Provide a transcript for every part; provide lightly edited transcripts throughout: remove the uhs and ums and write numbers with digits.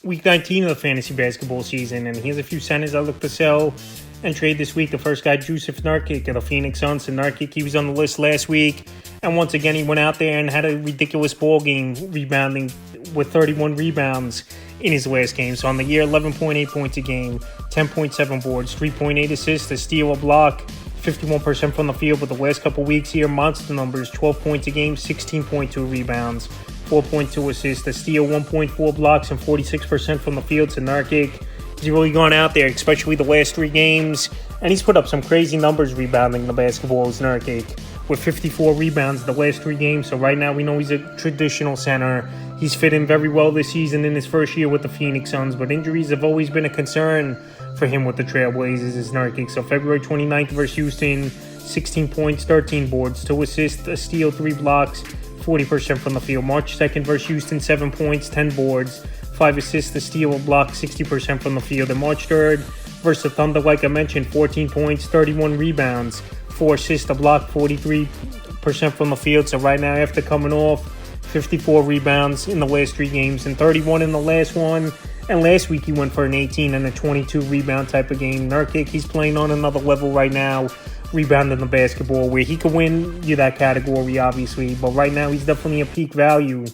Week 19 of the fantasy basketball season, and here's a few centers I look to sell and trade this week. The first guy, Jusuf Nurkic of the Phoenix Suns. And Nurkic, he was on the list last week, and once again he went out there and had a ridiculous ball game, rebounding with 31 rebounds in his last game. So on the year, 11.8 points a game, 10.7 boards, 3.8 assists, a steal, a block, 51% from the field. But the last couple weeks here, monster numbers: 12 points a game, 16.2 rebounds, 4.2 assists, a steal, 1.4 blocks, and 46% from the field. To Nurkic, he's really gone out there, especially the last 3 games, and he's put up some crazy numbers rebounding the basketball as Nurkic, with 54 rebounds the last 3 games. So right now we know he's a traditional center. He's fit in very well this season in his first year with the Phoenix Suns, but injuries have always been a concern for him with the Trailblazers as Nurkic. So February 29th versus Houston, 16 points, 13 boards, 2 assists, a steal, 3 blocks, 40% from the field. March 2nd versus Houston, 7 points, 10 boards, 5 assists, a steal, a block, 60% from the field. And March 3rd versus the Thunder, like I mentioned, 14 points, 31 rebounds, 4 assists, a block, 43% from the field. So right now, after coming off 54 rebounds in the last 3 games and 31 in the last one, and last week he went for an 18 and a 22 rebound type of game. Nurkic, he's playing on another level right now, rebounding the basketball, where he could win you that category, obviously. But right now, he's definitely a peak value,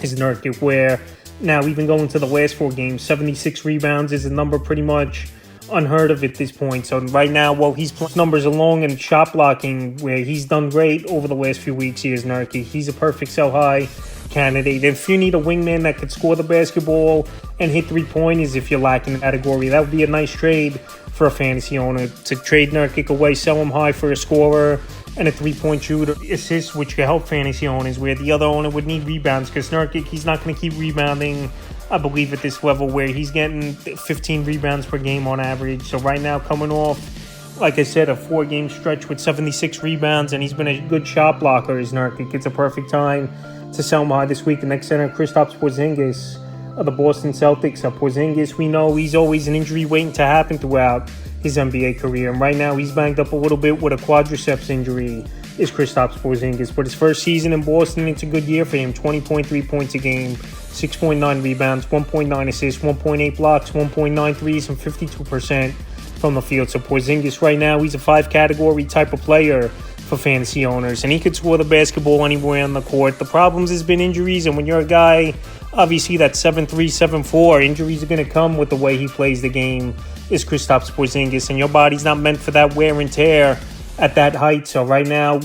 is Nurkic, where now even going to the last 4 games, 76 rebounds is a number pretty much unheard of at this point. So right now, while he's playing numbers along and shot blocking, where he's done great over the last few weeks, he is Nurkic. He's a perfect sell high candidate. If you need a wingman that could score the basketball and hit 3-pointers, if you're lacking the category, that would be a nice trade for a fantasy owner, to trade Nurkic away, sell him high for a scorer and a 3-point shooter, assist, which could help fantasy owners, where the other owner would need rebounds, because Nurkic, he's not going to keep rebounding, I believe, at this level, where he's getting 15 rebounds per game on average. So right now, coming off, like I said, a 4-game stretch with 76 rebounds, and he's been a good shot blocker as Nurkic, it's a perfect time to sell him high this week. The next center, Kristaps Porzingis of the Boston Celtics. Porzingis, we know he's always an injury waiting to happen throughout his NBA career, and right now he's banged up a little bit with a quadriceps injury, is Kristaps Porzingis. But his first season in Boston, it's a good year for him. 20.3 points a game, 6.9 rebounds, 1.9 assists, 1.8 blocks, 1.9 threes, and 52% from the field. So Porzingis right now, he's a 5-category type of player for fantasy owners, and he could score the basketball anywhere on the court. The problems has been injuries, and when you're a guy, obviously, that's 7'3", 7'4", injuries are going to come with the way he plays the game, is Kristaps Porzingis, and your body's not meant for that wear and tear at that height. So right now,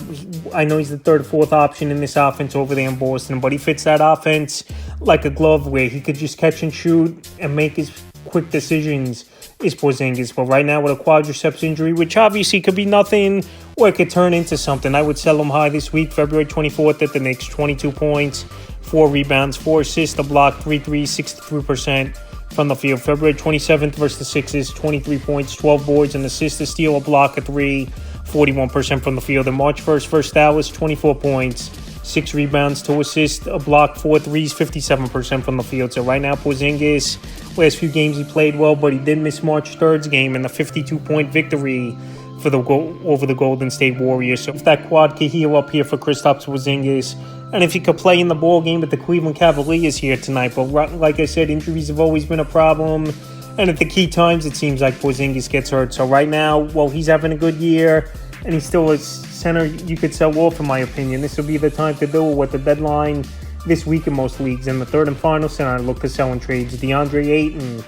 I know he's the 3rd or 4th option in this offense over there in Boston, but he fits that offense like a glove, where he could just catch and shoot and make his quick decisions, is Porzingis. But right now, with a quadriceps injury, which obviously could be nothing or it could turn into something, I would sell him high this week. February 24th at the Knicks, 22 points, 4 rebounds, 4 assists, a block, 3 threes, 63% from the field. February 27th versus the Sixers, 23 points, 12 boards, an assist, a steal, a block, a 3, 41% from the field. And March 1st versus Dallas, 24 points, 6 rebounds, 2 assists, a block, 4 threes, 57% from the field. So right now, Porzingis, last few games he played well, but he did miss March 3rd's game in the 52-point victory for over the Golden State Warriors. So if that quad could heal up here for Kristaps Porzingis, and if he could play in the ball game with the Cleveland Cavaliers here tonight. But like I said, injuries have always been a problem, and at the key times, it seems like Porzingis gets hurt. So right now, well, he's having a good year, and he's still a center you could sell off, in my opinion. This will be the time to do it with the deadline this week in most leagues. And the third and final center I look to sell in trades, DeAndre Ayton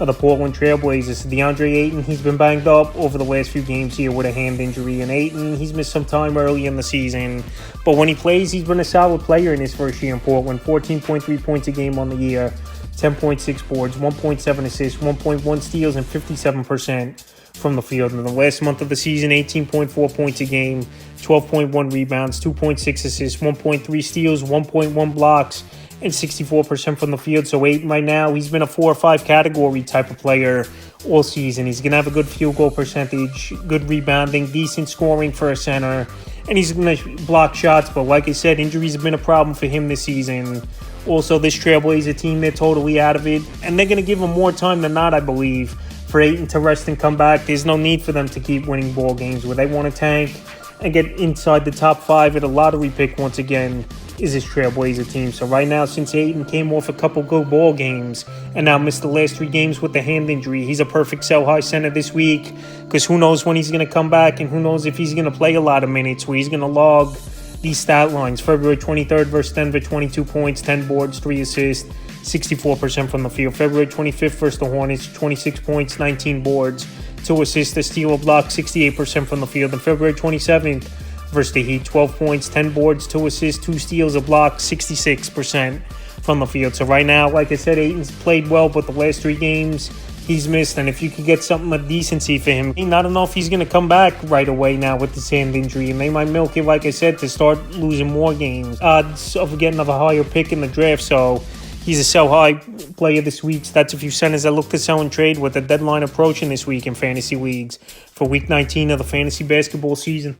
of the Portland Trailblazers. DeAndre Ayton, he's been banged up over the last few games here with a hand injury. And Ayton, he's missed some time early in the season, but when he plays, he's been a solid player in his first year in Portland. 14.3 points a game on the year, 10.6 boards, 1.7 assists, 1.1 steals, and 57% from the field. In the last month of the season, 18.4 points a game, 12.1 rebounds, 2.6 assists, 1.3 steals, 1.1 blocks, and 64% from the field. So Ayton right now, he's been a 4 or 5 category type of player all season. He's going to have a good field goal percentage, good rebounding, decent scoring for a center, and he's going to block shots. But like I said, injuries have been a problem for him this season. Also, this Trailblazer team, they're totally out of it, and they're going to give him more time than not, I believe, for Ayton to rest and come back. There's no need for them to keep winning ball games where they want to tank and get inside the top 5 at a lottery pick once again is his Trailblazer team. So right now, since Ayton came off a couple good ball games and now missed the last 3 games with the hand injury, he's a perfect sell high center this week, because who knows when he's going to come back, and who knows if he's going to play a lot of minutes where he's going to log these stat lines. February 23rd versus Denver, 22 points, 10 boards, 3 assists, 64% from the field. February 25th versus the Hornets, 26 points, 19 boards, 2 assists, a steal, a block, 68% from the field. And February 27th versus the Heat, 12 points, 10 boards, 2 assists, 2 steals, a block, 66% from the field. So right now, like I said, Ayton's played well, but the last 3 games he's missed. And if you could get something of decency for him, I don't know if he's going to come back right away now with this hand injury. And they might milk it, like I said, to start losing more games. Odds of getting a higher pick in the draft. So he's a sell high player this week. So that's a few centers that look to sell and trade with the deadline approaching this week in fantasy leagues for week 19 of the fantasy basketball season.